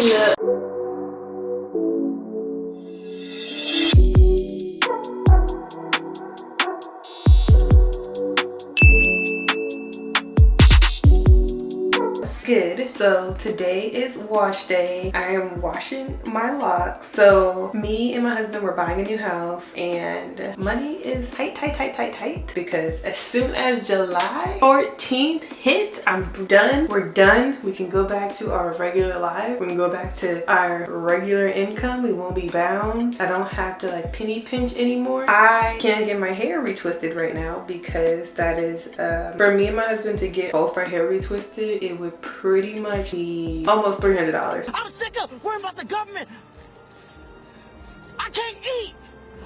Good. So today is wash day. I am washing my locks. So me and my husband were buying a new house and money is tight because as soon as July 14th hits, I'm done. We're done. We can go back to our regular life. We can go back to our regular income. We won't be bound. I don't have to like penny pinch anymore. I can't get my hair retwisted right now because that is for me and my husband to get both our hair retwisted, it would pretty much be almost $300. I'm sick of worrying about the government. I can't eat.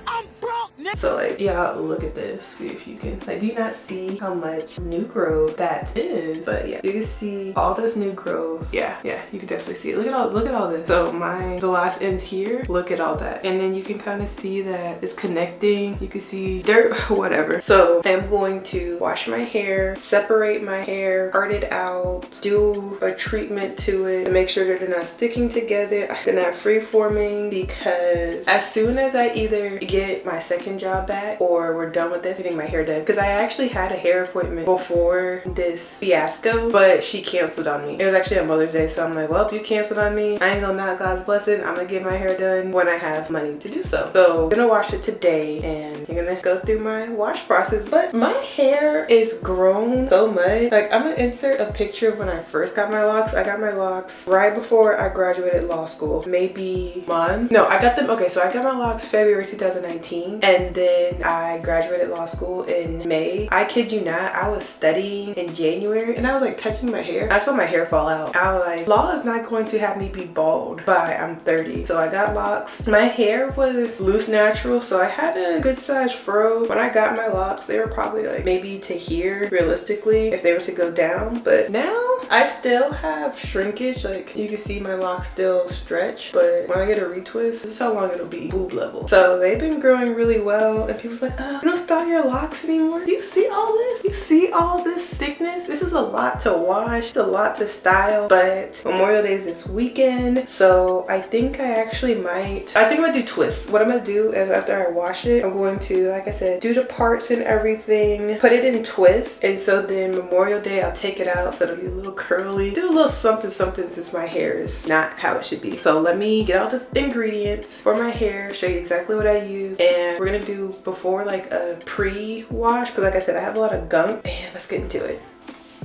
I'm broke. So like, y'all look at this. See if you can, like, do you not see how much new growth that is? But yeah, you can see all this new growth. Yeah, you can definitely see it. Look at all this. So the last ends here, look at all that. And then you can kind of see that it's connecting. You can see dirt, whatever. So I'm going to wash my hair, separate my hair, part it out, do a treatment to it to make sure that they're not sticking together, they're not free forming, because as soon as I either get my second job back or we're done with this, getting my hair done, because I actually had a hair appointment before this fiasco, but she canceled on me. It was actually on Mother's Day, so I'm like, well, if you canceled on me, I ain't gonna knock God's blessing. I'm gonna get my hair done when I have money to do so. So I'm gonna wash it today and you're gonna go through my wash process. But my hair is grown so much. Like, I'm gonna insert a picture of when I first got my locks. I got my locks right before I graduated law school, maybe month. No, I got them, okay, so I got my locks February 2019 and then I graduated law school in May. I kid you not, I was studying in January and I was like touching my hair. I saw my hair fall out. I was like, law is not going to have me be bald by I'm 30. So I got locks. My hair was loose natural, so I had a good size fro. When I got my locks, they were probably like maybe to here realistically if they were to go down. But now I still have shrinkage. Like, you can see my locks still stretch, but when I get a retwist, this is how long it'll be boob level. So they've been growing really well and people's like, you don't style your locks anymore? You see all this? You see all this thickness? This is a lot to wash. It's a lot to style, but Memorial Day is this weekend, so I think I'm gonna do twists. What I'm gonna do is after I wash it, I'm going to, like I said, do the parts and everything, put it in twists, and so then Memorial Day I'll take it out so it'll be a little curly, do a little something since my hair is not how it should be. So let me get all the ingredients for my hair, show you exactly what I use, and we're gonna do before like a pre-wash because like I said, I have a lot of gunk, and let's get into it.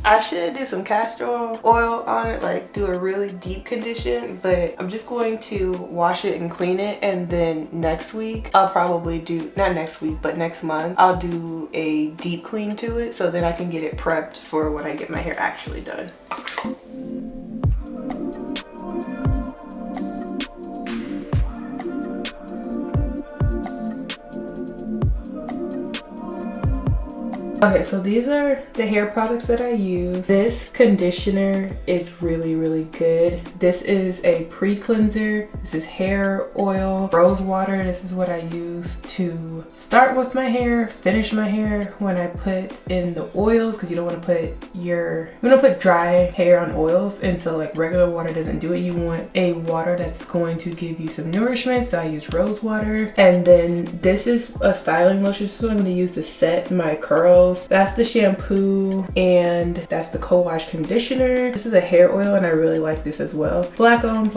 I should do some castor oil on it, like do a really deep condition, but I'm just going to wash it and clean it, and then next week I'll probably do, not next week, but next month, I'll do a deep clean to it so then I can get it prepped for when I get my hair actually done. Okay, so these are the hair products that I use. This conditioner is really good. This is a pre-cleanser. This is hair oil, rose water. This is what I use to start with my hair, finish my hair when I put in the oils, because you don't want to put dry hair on oils, and so like regular water doesn't do it. You want a water that's going to give you some nourishment, so I use rose water. And then this is a styling lotion. This is what I'm going to use to set my curls. That's the shampoo, and that's the co-wash conditioner. This is a hair oil and I really like this as well. Black owned.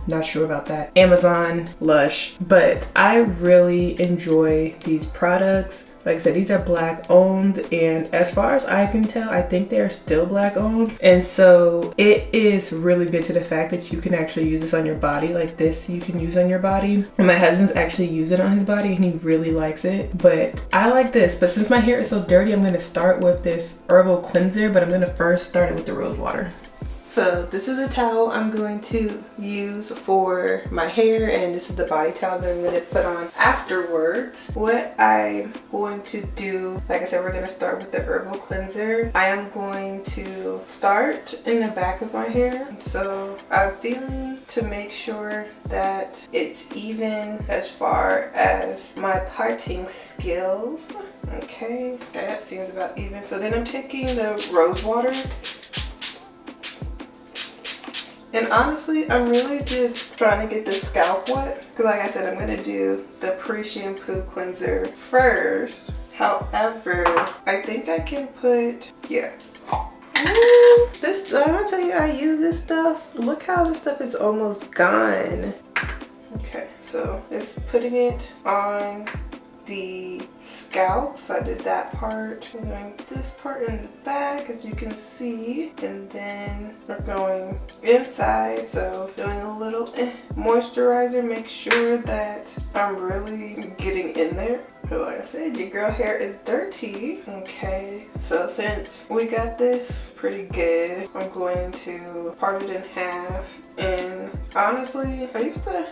Not sure about that. Amazon, Lush, but I really enjoy these products. Like I said, these are black owned, and as far as I can tell, I think they're still black owned. And so it is really good to the fact that you can actually use this on your body. Like this you can use on your body. And my husband's actually used it on his body and he really likes it. But I like this. But since my hair is so dirty, I'm going to start with this herbal cleanser, but I'm going to first start it with the rose water. So this is a towel I'm going to use for my hair, and this is the body towel that I'm going to put on afterwards. What I'm going to do, like I said, we're going to start with the herbal cleanser. I am going to start in the back of my hair. So I'm feeling to make sure that it's even as far as my parting skills. Okay, that seems about even. So then I'm taking the rose water And honestly, I'm really just trying to get the scalp wet. Because like I said, I'm going to do the pre-shampoo cleanser first. However, I think I can put, yeah. Ooh, this, I'm going to tell you, I use this stuff. Look how this stuff is almost gone. Okay, so just putting it on the scalp. So I did that part. I'm doing this part in the back, as you can see, and then we're going inside. So doing a little moisturizer. Make sure that I'm really getting in there. But like I said, your girl hair is dirty. Okay, so since we got this pretty good, I'm going to part it in half. And honestly, I used to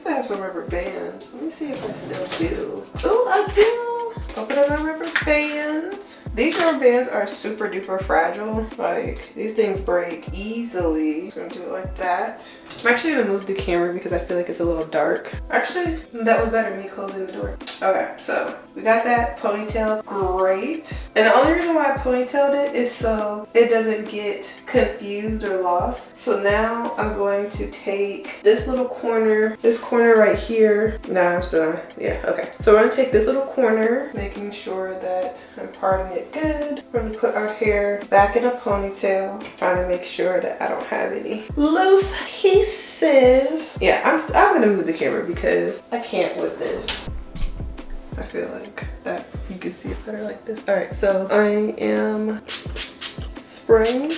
have some rubber bands. Let me see if I still do. Oh, I do. Open up my rubber bands. These rubber bands are super duper fragile. Like, these things break easily. So I'm gonna do it like that. I'm actually gonna move the camera because I feel like it's a little dark. Actually, that was better, me closing the door. Okay, so we got that ponytail, great. And the only reason why I ponytailed it is so it doesn't get confused or lost. So now I'm going to take this little corner, this corner right here. Nah, I'm still, yeah, okay. So we're gonna take this little corner, making sure that I'm parting it good. We're gonna put our hair back in a ponytail, trying to make sure that I don't have any loose pieces. Yeah, I'm gonna move the camera because I can't with this. I feel like that you can see it better like this. All right, so I am spraying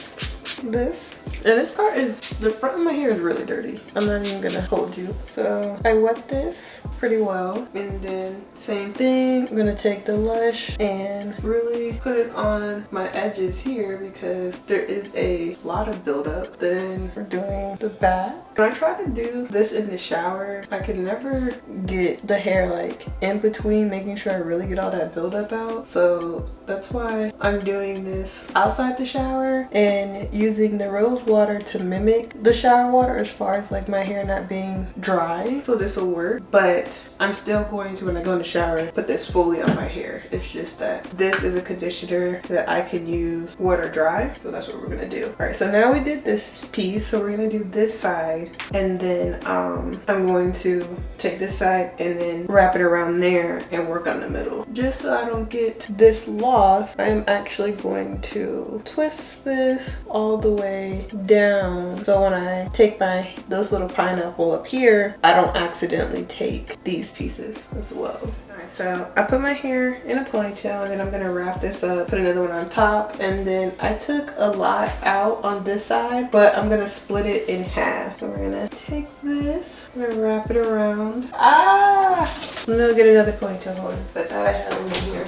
this. And this part is, the front of my hair is really dirty. I'm not even gonna hold you. So I wet this pretty well. And then same thing, I'm gonna take the Lush and really put it on my edges here because there is a lot of buildup. Then we're doing the back. When I try to do this in the shower, I can never get the hair like in between, making sure I really get all that buildup out. So that's why I'm doing this outside the shower and using the rose water to mimic the shower water as far as like my hair not being dry. So this will work, but I'm still going to, when I go in the shower, put this fully on my hair. It's just that this is a conditioner that I can use water dry. So that's what we're gonna do. All right, so now we did this piece. So we're gonna do this side. And then I'm going to take this side and then wrap it around there and work on the middle. Just so I don't get this lost, I'm actually going to twist this all the way down. So when I take this little pineapple up here, I don't accidentally take these pieces as well. So I put my hair in a ponytail and then I'm gonna wrap this up, put another one on top, and then I took a lot out on this side, but I'm gonna split it in half. So we're gonna take this, I'm gonna wrap it around. I'm gonna get another ponytail holder. I thought I had one here.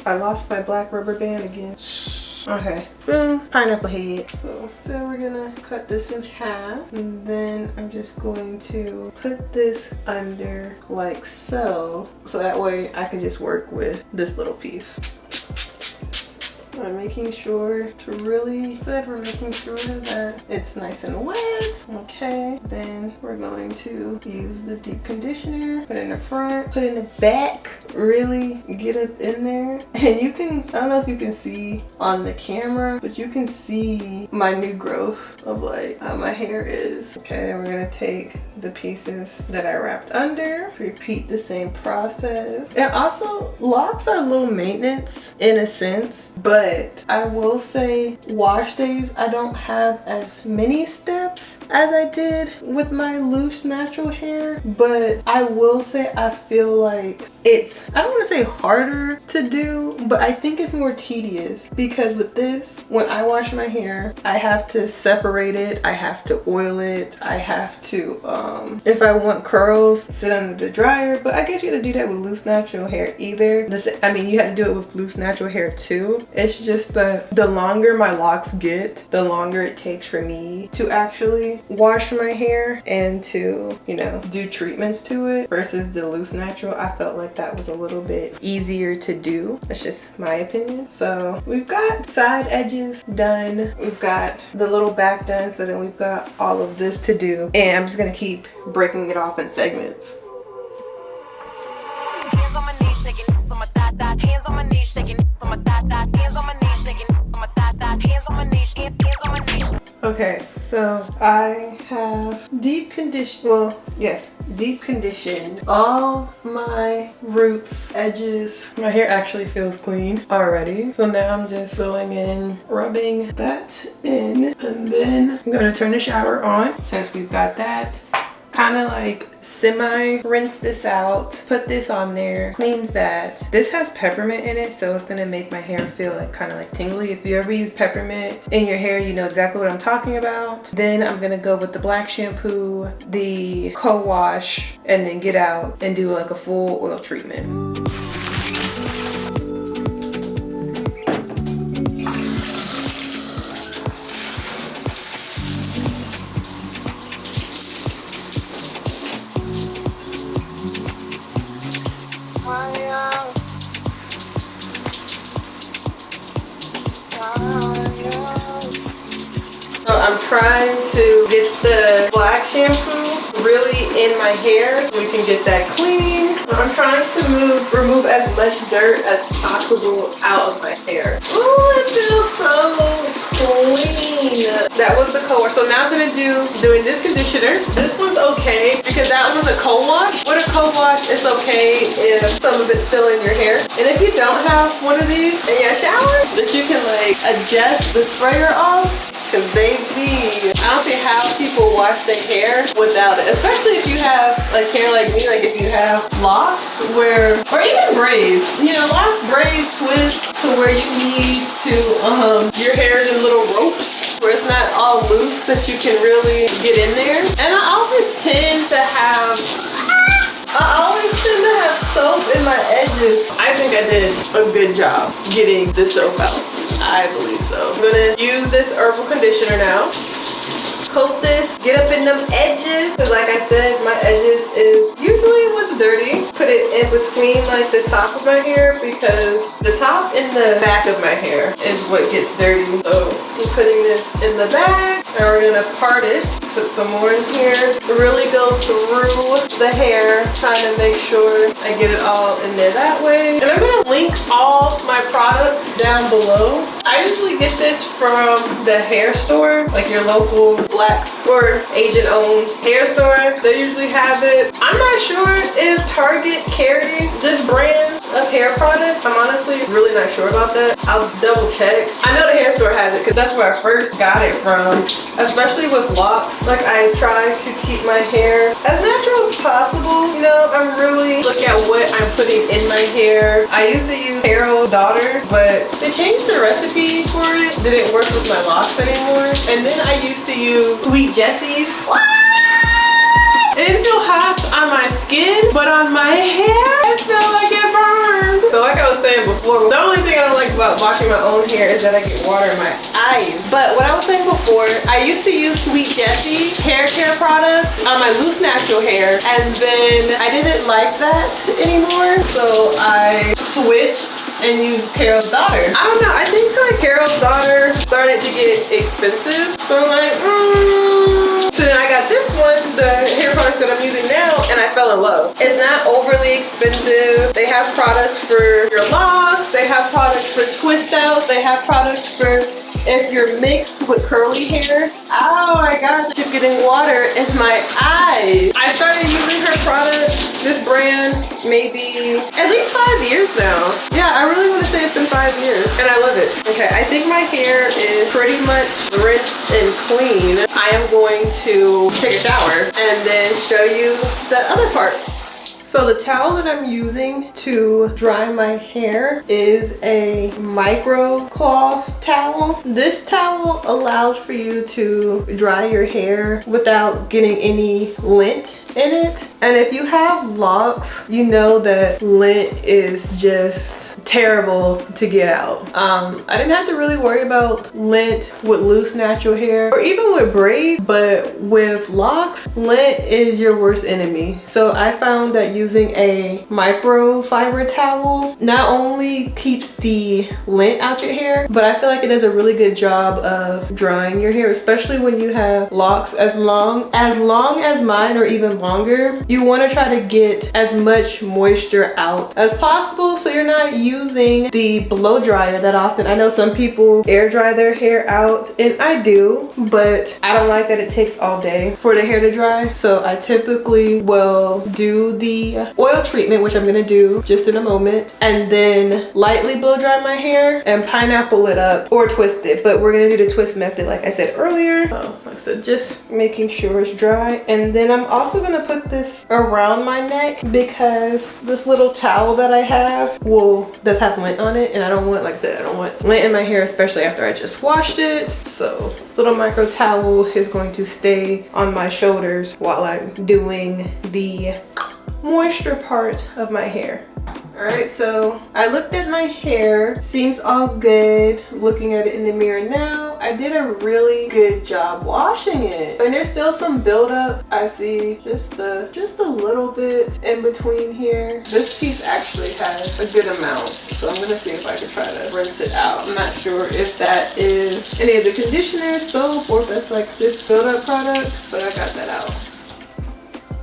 I lost my black rubber band again. Okay, boom, pineapple head. So we're gonna cut this in half, and then I'm just going to put this under like so that way I can just work with this little piece. I'm making sure to really, we're making sure that it's nice and wet. Okay, then we're going to use the deep conditioner, put it in the front, put it in the back, really get it in there. And you can, I don't know if you can see on the camera, but you can see my new growth of like how my hair is. Okay, we're gonna take the pieces that I wrapped under, repeat the same process. And also, locks are low maintenance in a sense, but I will say wash days, I don't have as many steps as I did with my loose natural hair, but I will say I feel like it's, I don't want to say harder to do, but I think it's more tedious because with this, when I wash my hair, I have to separate it, I have to oil it, I have to, if I want curls, sit under the dryer, but I guess you have to do that with loose natural hair either. I mean, you have to do it with loose natural hair too. It's just that the longer my locks get, the longer it takes for me to actually wash my hair and to, you know, do treatments to it versus the loose natural. I felt like that was a little bit easier to do. That's just my opinion. So we've got side edges done. We've got the little back done. So then we've got all of this to do. And I'm just going to keep breaking it off in segments. Hands on my knees shaking, on my thigh, hands on my knees shaking, on my thigh, hands on my knees shaking, on my thigh, hands on my knees, hands on my knees. Okay, so I have deep conditioned all my roots, edges. My hair actually feels clean already. So now I'm just going in, rubbing that in, and then I'm gonna turn the shower on since we've got that. Kind of like semi rinse this out, put this on there, cleans that. This has peppermint in it, so it's gonna make my hair feel like kind of like tingly. If you ever use peppermint in your hair, you know exactly what I'm talking about. Then I'm gonna go with the black shampoo, the co-wash, and then get out and do like a full oil treatment. I'm trying to get the black shampoo really in my hair so we can get that clean. I'm trying to remove as much dirt as possible out of my hair. Ooh, it feels so clean. That was the co-wash. So now I'm gonna doing this conditioner. This one's okay because that was a co-wash. With a co-wash, it's okay if some of it's still in your hair. And if you don't have one of these in your shower, that you can like adjust the sprayer off. Cause baby, I don't see how people wash their hair without it. Especially if you have like hair like me, like if you have locks or even braids. You know, locks, braids, twists to where you need to, your hair is in little ropes where it's not all loose that you can really get in there. And I always tend to have soap in my edges. I think I did a good job getting the soap out. I believe so. I'm gonna use this herbal conditioner now. Coat this, get up in them edges. Cause like I said, my edges is usually what's dirty. Put it in between like the top of my hair because the top and the back of my hair is what gets dirty. So I'm putting this in the back and we're gonna part it. Put some more in here. Really go through the hair, trying to make sure I get it all in there that way. And I'm gonna link all my products down below. I usually get this from the hair store, like your local black or Asian-owned hair store. They usually have it. I'm not sure if Target carries this brand of hair products. I'm honestly really not sure about that. I'll double check. I know the hair store has it because that's where I first got it from, especially with locks. Like I try to keep my hair as natural as possible. You know, I'm really looking at what I'm putting in my hair. I used to use Carol's Daughter, but they changed the recipe for it. Didn't work with my locks anymore. And then I used to use Sweet Jessie's. What? It didn't feel hot on my skin, but on my hair, it felt like it burned. So like I was saying before, the only thing I don't like about washing my own hair is that I get water in my eyes. But what I was saying before, I used to use Sweet Jessie hair care products on my loose natural hair, and then I didn't like that anymore, so I switched and used Carol's Daughter. I don't know, I think like Carol's Daughter started to get expensive, so I'm like, So then I got this one, the hair products that I'm using now, and I fell in love. It's not overly expensive. They have products for your locks, they have products for twist outs, they have products for if you're mixed with curly hair. Oh my gosh, I keep getting water in my eyes. I started using her products, this brand, maybe at least 5 years now. Yeah, I really want to say it's been 5 years, and I love it. Okay, I think my hair is pretty much rinsed and clean. I am going to take a shower and then show you the other part. So the towel that I'm using to dry my hair is a micro cloth towel. This towel allows for you to dry your hair without getting any lint in it. And if you have locks, you know that lint is just terrible to get out. I didn't have to really worry about lint with loose natural hair or even with braids, but with locks, lint is your worst enemy. So I found that using a microfiber towel not only keeps the lint out your hair, but I feel like it does a really good job of drying your hair, especially when you have locks as long as mine or even longer. You want to try to get as much moisture out as possible so you're not using the blow dryer that often. I know some people air dry their hair out, and I do, but I don't like that it takes all day for the hair to dry. So I typically will do the oil treatment, which I'm gonna do just in a moment, and then lightly blow dry my hair and pineapple it up or twist it. But we're gonna do the twist method like I said earlier. Like I said, just making sure it's dry. And then I'm also gonna put this around my neck because this little towel that I have does have lint on it, and I don't want, like I said, I don't want lint in my hair, especially after I just washed it. So this little micro towel is going to stay on my shoulders while I'm doing the moisture part of my hair. All right, so I looked at my hair, seems all good. Looking at it in the mirror now, I did a really good job washing it. And there's still some buildup. I see just a little bit in between here. This piece actually has a good amount, so I'm gonna see if I can try to rinse it out. I'm not sure if that is any of the conditioner, soap, or if that's like this buildup product, but I got that out.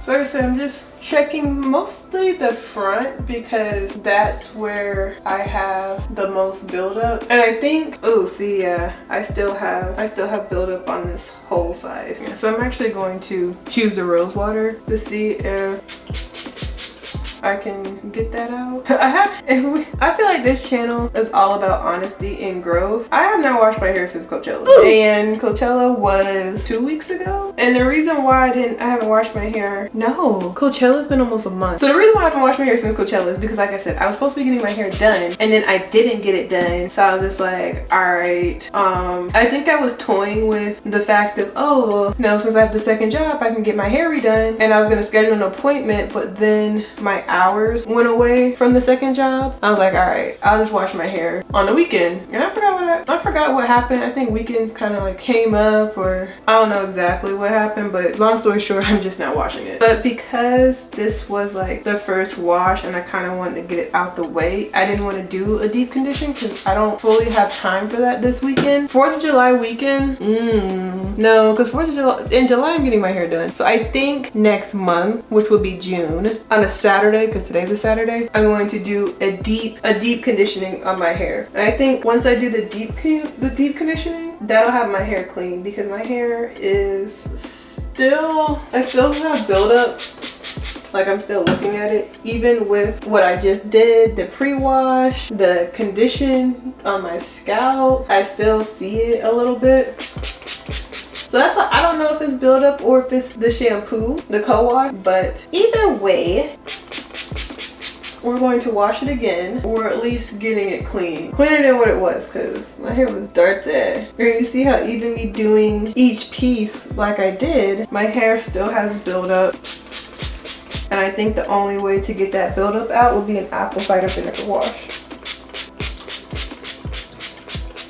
So like I said, I'm just checking mostly the front because that's where I have the most buildup. And I think, oh, see, yeah, I still have buildup on this whole side. Yeah, so I'm actually going to use the rose water to see if I can get that out. I feel like this channel is all about honesty and growth. I have not washed my hair since Coachella. Ooh. And Coachella was 2 weeks ago. And the reason why I haven't washed my hair, no, Coachella's been almost a month. So the reason why I haven't washed my hair since Coachella is because, like I said, I was supposed to be getting my hair done and then I didn't get it done. So I was just like, all right. I think I was toying with the fact of, oh, no, since I have the second job, I can get my hair redone. And I was gonna schedule an appointment, but then my hours went away from the second job. I was like, all right, I'll just wash my hair on the weekend. And I forgot what happened. I think weekend kind of like came up, or I don't know exactly what happened, but long story short, I'm just not washing it. But because this was like the first wash and I kind of wanted to get it out the way, I didn't want to do a deep condition because I don't fully have time for that this weekend. 4th of July weekend, no, because 4th of July, in July I'm getting my hair done. So I think next month, which will be June, on a Saturday, because today's a Saturday, I'm going to do a deep conditioning on my hair. And I think once I do the deep conditioning, that'll have my hair clean because my hair is I still have buildup. Like, I'm still looking at it, even with what I just did, the pre-wash, the condition on my scalp, I still see it a little bit. So that's why I don't know if it's buildup or if it's the shampoo, the co-wash, but either way, we're going to wash it again, or at least getting it clean. Cleaner than what it was, because my hair was dirty. And you see how even me doing each piece like I did, my hair still has buildup. And I think the only way to get that buildup out would be an apple cider vinegar wash.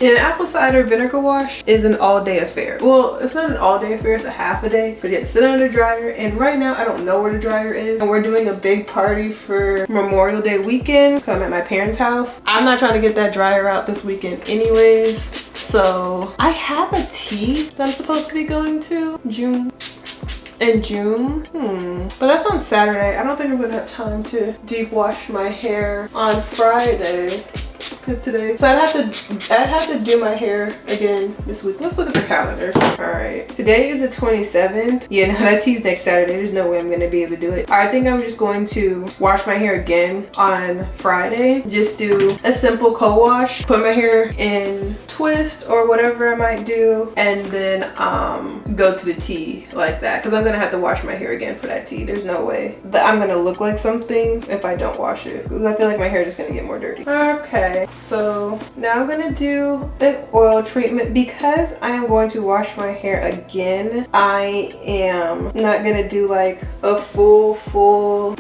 An apple cider vinegar wash is an all-day affair. Well, it's not an all-day affair, it's a half a day, but you have to sit under the dryer. And right now, I don't know where the dryer is. And we're doing a big party for Memorial Day weekend because I'm at my parents' house. I'm not trying to get that dryer out this weekend anyways. So I have a tea that I'm supposed to be going to in June. But that's on Saturday. I don't think I'm gonna have time to deep wash my hair on Friday. Today, so I'd have to do my hair again this week. Let's look at the calendar. All right, today is the 27th. Yeah, no, that tea's next Saturday. There's no way I'm gonna be able to do it. I think I'm just going to wash my hair again on Friday. Just do a simple co-wash, put my hair in twist or whatever I might do, and then go to the tea like that, because I'm gonna have to wash my hair again for that tea. There's no way that I'm gonna look like something if I don't wash it, because I feel like my hair is just gonna get more dirty. Okay, so now I'm gonna do an oil treatment. Because I am going to wash my hair again, I am not gonna do like a full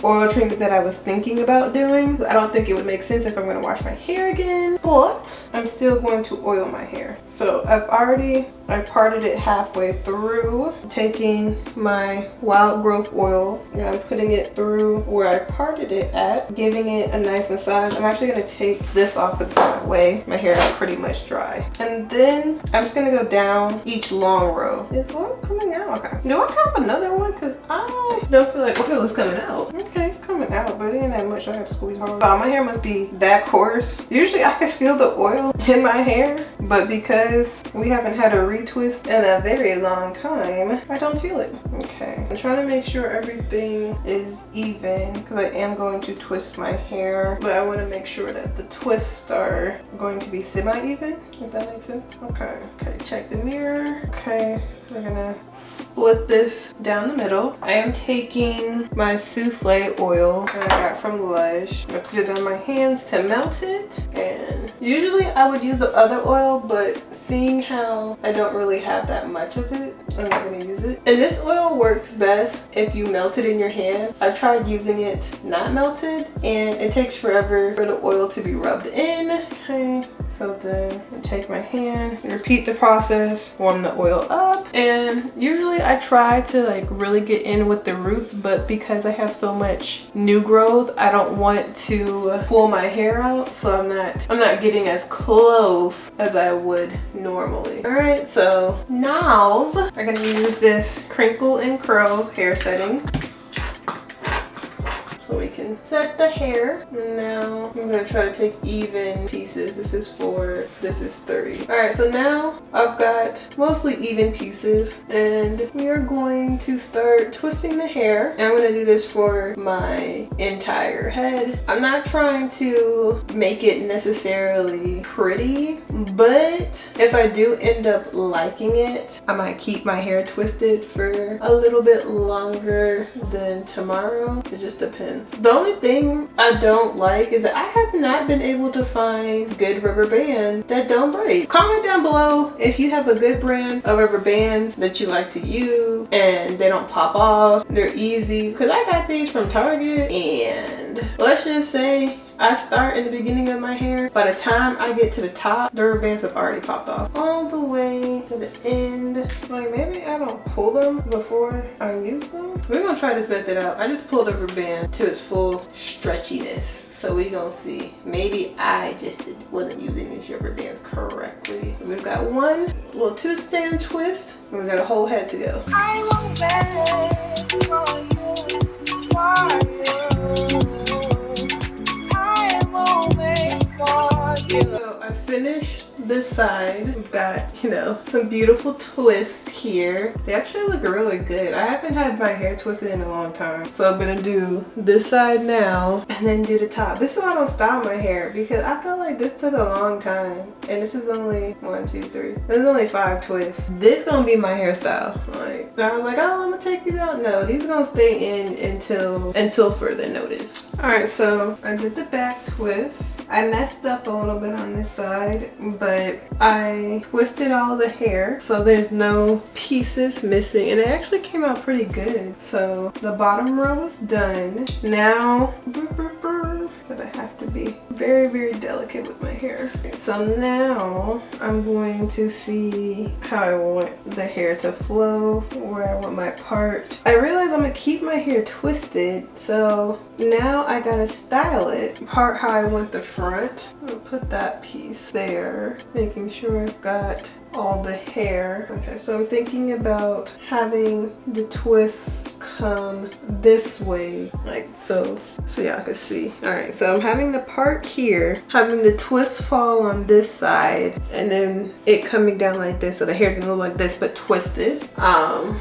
oil treatment that I was thinking about doing. I don't think it would make sense if I'm gonna wash my hair again. but I'm still going to oil my hair. So I parted it halfway through, taking my Wild Growth oil and I'm putting it through where I parted it at, giving it a nice massage. I'm actually gonna take this off because my way my hair is pretty much dry. And then I'm just gonna go down each long row. Is oil coming out? Okay. Do I have another one? Because I don't feel like oil is coming out. Okay, it's coming out, but it ain't that much. I have to squeeze hard. Wow, my hair must be that coarse. Usually I can feel the oil in my hair, but because we haven't had a retwist in a very long time, I don't feel it. Okay, I'm trying to make sure everything is even because I am going to twist my hair, but I want to make sure that the twists are going to be semi-even, if that makes sense. Okay, check the mirror. Okay, we're gonna split this down the middle. I am taking my Souffle oil that I got from Lush. I put it on my hands to melt it, and usually I would use the other oil, but seeing how I don't really have that much of it, I'm not gonna use it. And this oil works best if you melt it in your hand. I've tried using it not melted, and it takes forever for the oil to be rubbed in. Okay, so then I take my hand, repeat the process, warm the oil up, and usually I try to like really get in with the roots, but because I have so much new growth, I don't want to pull my hair out, so I'm not getting as close as I would normally. All right, so now I'm gonna use this crinkle and curl hair setting so we can set the hair. And now I'm gonna try to take even pieces. This is 4, this is 3. All right, so now I've got mostly even pieces, and we are going to start twisting the hair. And I'm gonna do this for my entire head. I'm not trying to make it necessarily pretty, but if I do end up liking it, I might keep my hair twisted for a little bit longer than tomorrow. It just depends. The only thing I don't like is that I have not been able to find good rubber bands that don't break. Comment down below if you have a good brand of rubber bands that you like to use and they don't pop off, they're easy, because I got these from Target, and let's just say I start in the beginning of my hair. By the time I get to the top, the rubber bands have already popped off. All the way to the end. Like, maybe I don't pull them before I use them. We're gonna try this method out. I just pulled the rubber band to its full stretchiness. So we gonna see. Maybe I just wasn't using these rubber bands correctly. We've got one little 2-stand twist, and we've got a whole head to go. I won't beg for you, for you. So I finished this side. We've got, you know, some beautiful twists here. They actually look really good. I haven't had my hair twisted in a long time. So I'm gonna do this side now and then do the top. This is why I don't style my hair, because I feel like this took a long time. And this is only 1, 2, 3. There's only 5 twists. This gonna be my hairstyle. Like, I was like, oh, I'm gonna take these out. No, these are gonna stay in until further notice. All right, so I did the back twist. I messed up a little bit on this side, but I twisted all the hair so there's no pieces missing, and it actually came out pretty good. So the bottom row is done. Now, so I have to be very, very delicate with my hair. So now I'm going to see how I want the hair to flow, where I want my part. I realize I'm gonna keep my hair twisted, so now I gotta style it. Part how I want the front. I'm gonna put that piece there, making sure I've got all the hair. Okay, so I'm thinking about having the twists come this way, like so y'all can see. All right, so I'm having the part here, having the twist fall on this side, and then it coming down like this, so the hair's gonna look like this but twisted.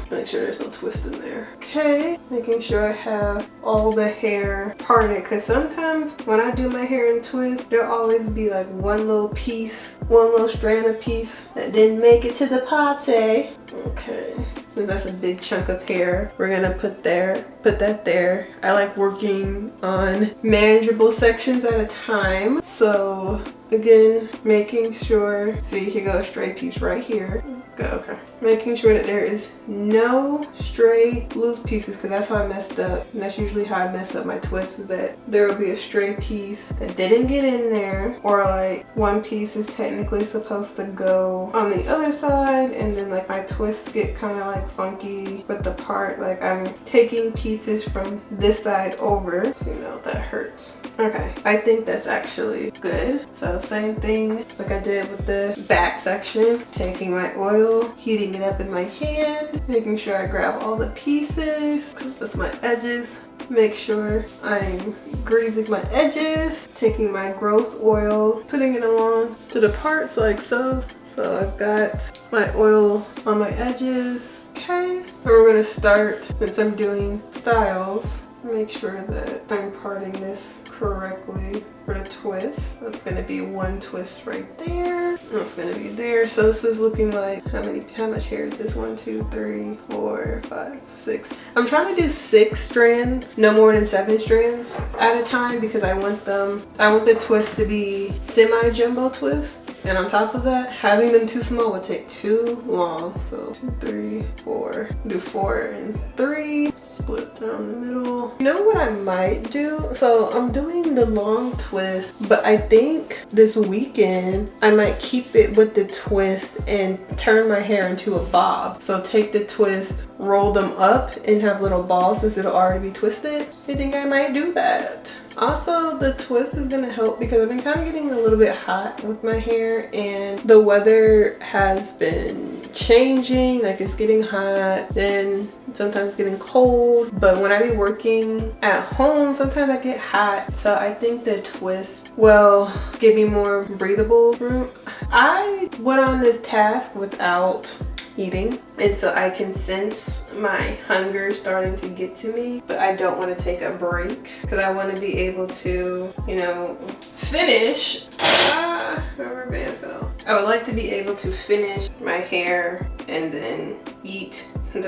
Make sure there's no twist in there. Okay, making sure I have all the hair parted, because sometimes when I do my hair in twist, there'll always be like one little piece, one little strand of piece that didn't make it to the party. Okay, since that's a big chunk of hair, we're gonna put that there. I like working on manageable sections at a time. So again, making sure, see, here goes a straight piece right here. Good, okay. Making sure that there is no stray loose pieces, because that's how I messed up. And that's usually how I mess up my twists, is that there will be a stray piece that didn't get in there, or like one piece is technically supposed to go on the other side, and then like my twists get kind of like funky with the part. Like I'm taking pieces from this side over, so you know that hurts. Okay, I think that's actually good. So same thing like I did with the back section, taking my oil, heating it up in my hand, making sure I grab all the pieces, because that's my edges. Make sure I'm greasing my edges, taking my growth oil, putting it along to the parts like so. So I've got my oil on my edges. Okay, and we're gonna start, since I'm doing styles, make sure that I'm parting this correctly for the twist. That's gonna be one twist right there. That's gonna be there. So this is looking like, how much hair is this? 1, 2, 3, 4, 5, 6. I'm trying to do 6 strands, no more than 7 strands at a time, because I want the twist to be semi-jumbo twist. And on top of that, having them too small would take too long. So 2, 3, 4, do 4 and 3, split down the middle. You know what I might do? So I'm doing the long twist, but I think this weekend I might keep it with the twist and turn my hair into a bob. So take the twist, roll them up, and have little balls since it'll already be twisted. I think I might do that. Also, the twist is gonna help because I've been kind of getting a little bit hot with my hair, and the weather has been changing. Like it's getting hot, then sometimes getting cold. But when I be working at home, sometimes I get hot. So I think the twist will give me more breathable room. I went on this task without eating, and so I can sense my hunger starting to get to me, but I don't want to take a break because I want to be able to, you know, finish. Rubber band. So I would like to be able to finish my hair and then eat my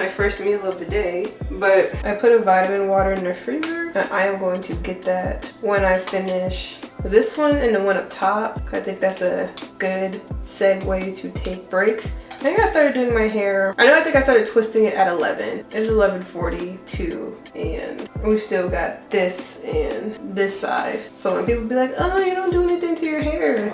first meal of the day. But I put a vitamin water in the freezer, and I am going to get that when I finish this one and the one up top. I think that's a good segue to take breaks. I think I started doing my hair, I think I started twisting it at 11. It's 11:42, and we still got this and this side. So when people be like, oh, you don't do anything to your hair,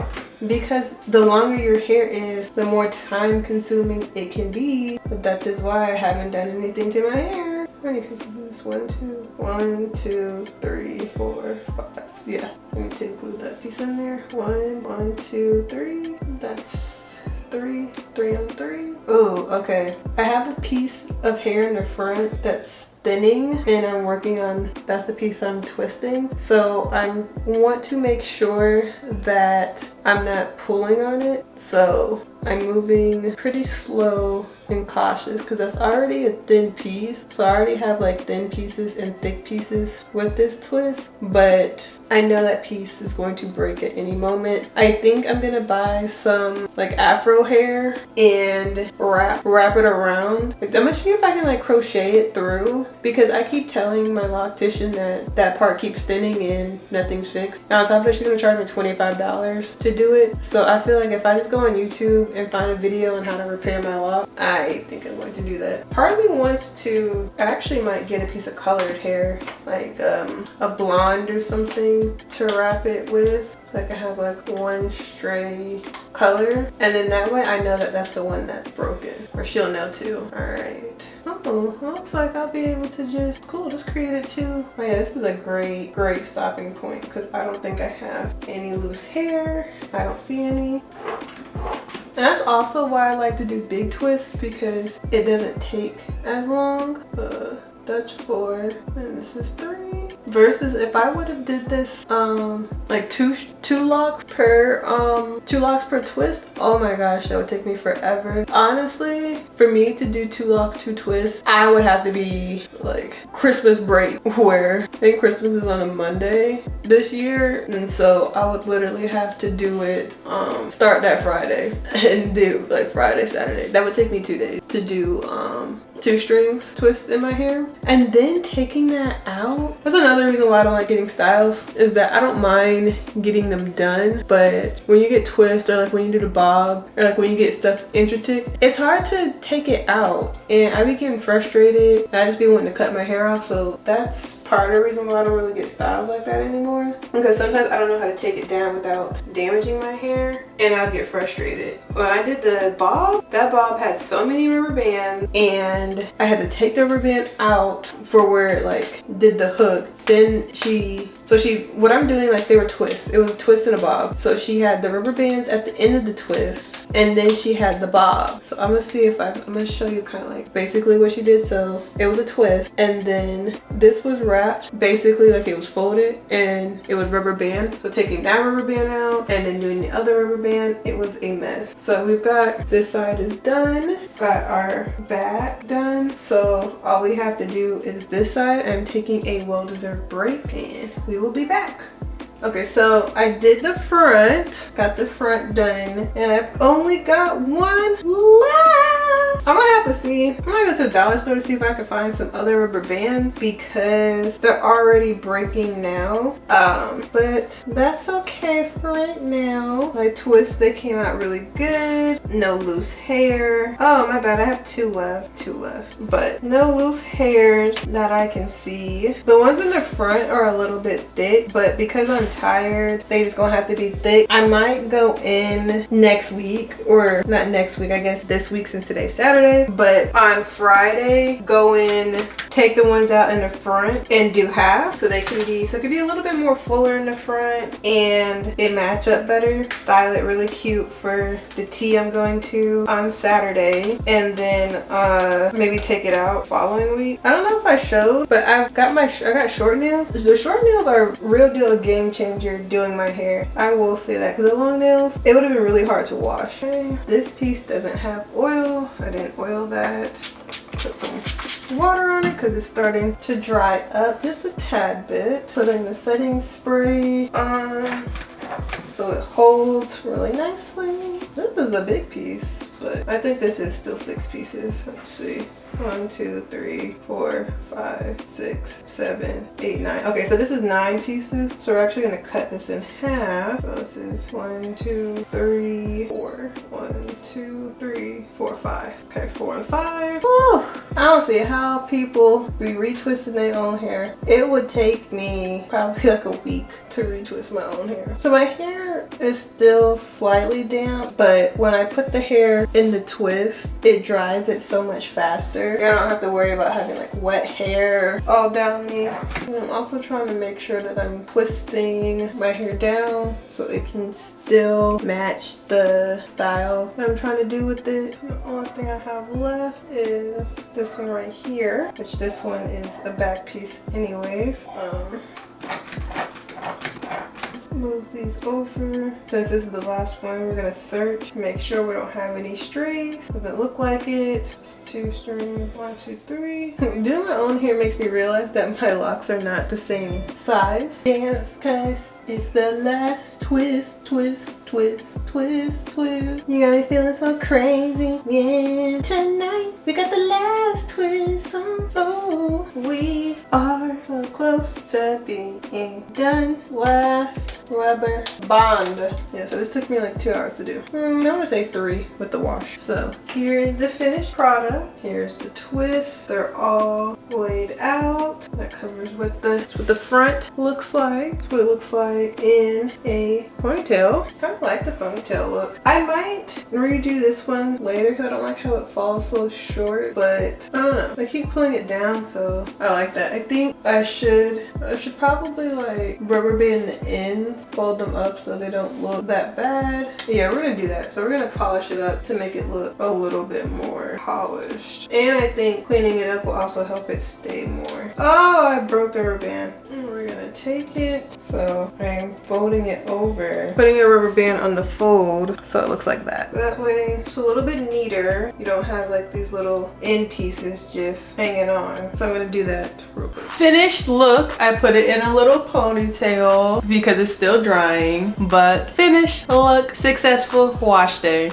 because the longer your hair is, the more time consuming it can be. But that is why I haven't done anything to my hair. How many pieces is this? 1, 2, 3, 4, 5. Yeah, I need to include that piece in there. 1, 2, 3. That's 3 on 3. Oh, okay. I have a piece of hair in the front that's thinning, and I'm working on, that's the piece I'm twisting. So I want to make sure that I'm not pulling on it. So I'm moving pretty slow and cautious because that's already a thin piece. So I already have like thin pieces and thick pieces with this twist, but I know that piece is going to break at any moment. I think I'm gonna buy some like afro hair and wrap it around. Like, I'm gonna see if I can like crochet it through, because I keep telling my loctician that part keeps thinning and nothing's fixed. And on top of it, she's gonna charge me $25 to do it. So I feel like if I just go on YouTube and find a video on how to repair my lock, I think I'm going to do that. Part of me wants to, I actually might get a piece of colored hair, like a blonde or something to wrap it with. So I can have like one stray color, and then that way I know that that's the one that's broken, or she'll know too. All right. Oh, looks like I'll be able to just create it too. Oh yeah, this is a great stopping point because I don't think I have any loose hair. I don't see any. And that's also why I like to do big twists, because it doesn't take as long. That's 4, and this is 3. Versus if I would have did this like two locks per twist, oh my gosh, that would take me forever. Honestly, for me to do 2 locks, 2 twists, I would have to be like Christmas break, where I think Christmas is on a Monday this year, and so I would literally have to do it start that Friday and do like Friday, Saturday. That would take me 2 days to do 2 strings twist in my hair, and then taking that out. That's another another reason why I don't like getting styles is that I don't mind getting them done, but when you get twists, or like when you do the bob, or like when you get stuff intricate, it's hard to take it out, and I be getting frustrated and I just be wanting to cut my hair off. So that's part of the reason why I don't really get styles like that anymore, because sometimes I don't know how to take it down without damaging my hair, and I'll get frustrated. When I did the bob, that bob had so many rubber bands, and I had to take the rubber band out for where it like did the hook. Then what I'm doing, like, they were twists. It was a twist and a bob. So she had the rubber bands at the end of the twist, and then she had the bob. So I'm gonna see if I'm gonna show you kind of like basically what she did. So it was a twist, and then this was wrapped basically like it was folded, and it was rubber band. So taking that rubber band out and then doing the other rubber band, it was a mess. So we've got this side is done, got our back done. So all we have to do is this side. I'm taking a well-deserved break, and we will be back. Okay, so I did the front, got the front done, and I've only got one left. I'm gonna have to see. I'm gonna go to the dollar store to see if I can find some other rubber bands, because they're already breaking now. But that's okay for right now. My twists, they came out really good. No loose hair. Oh, my bad, I have two left, but no loose hairs that I can see. The ones in the front are a little bit thick, but because I'm tired, they just gonna have to be thick. I might go in next week, or not next week, I guess this week since today's Saturday, but on Friday go in, take the ones out in the front and do half, so they can be, so it could be a little bit more fuller in the front and it match up better. Style it really cute for the tea I'm going to on Saturday, and then maybe take it out following week. I don't know if I showed, but I got short nails. The short nails are real deal a game changer doing my hair. I will say that, because the long nails, it would have been really hard to wash. Okay. This piece doesn't have oil. I didn't oil that. Put some water on it because it's starting to dry up just a tad bit. Putting the setting spray on so it holds really nicely. This is a big piece, but I think this is still 6 pieces. Let's see. 1, 2, 3, 4, 5, 6, 7, 8, 9. Okay, so this is 9 pieces. So we're actually gonna cut this in half. So this is 1, 2, 3, 4. 1, 2, 3, 4, 5. Okay, 4 and 5. Whew. I don't see how people be retwisting their own hair. It would take me probably like a week to retwist my own hair. So my hair is still slightly damp, but when I put the hair in the twist, it dries it so much faster. I don't have to worry about having like wet hair all down me. And I'm also trying to make sure that I'm twisting my hair down so it can still match the style that I'm trying to do with it. The only thing I have left is this one right here, which this one is a back piece anyways. Move these over. Since this is the last one, we're gonna search, make sure we don't have any strays. Doesn't look like it. Just 2 strings. 1, 2, 3. Doing my own hair makes me realize that my locks are not the same size. Dance, cause it's the last twist, twist, twist, twist, twist. You got me feeling so crazy. Yeah, tonight we got the last twist on. Oh, we are so close to being done. Last rubber bond. Yeah, so this took me like 2 hours to do. I'm gonna say 3 with the wash. So here is the finished product. Here's the twist. They're all laid out. That covers what the front looks like. That's what it looks like in a ponytail. Kind of like the ponytail look. I might redo this one later because I don't like how it falls so short, but I don't know. I keep pulling it down, so I like that. I think I should probably like rubber band the ends, fold them up so they don't look that bad. Yeah, we're gonna do that. So we're gonna polish it up to make it look a little bit more polished. And I think cleaning it up will also help it stay more. Oh, I broke the rubber band. We're gonna take it. So I'm folding it over, putting a rubber band on the fold so it looks like that. That way it's a little bit neater. You don't have like these little end pieces just hanging on. So I'm gonna do that real quick. Finished look. I put it in a little ponytail because it's still drying, but finished look, successful wash day.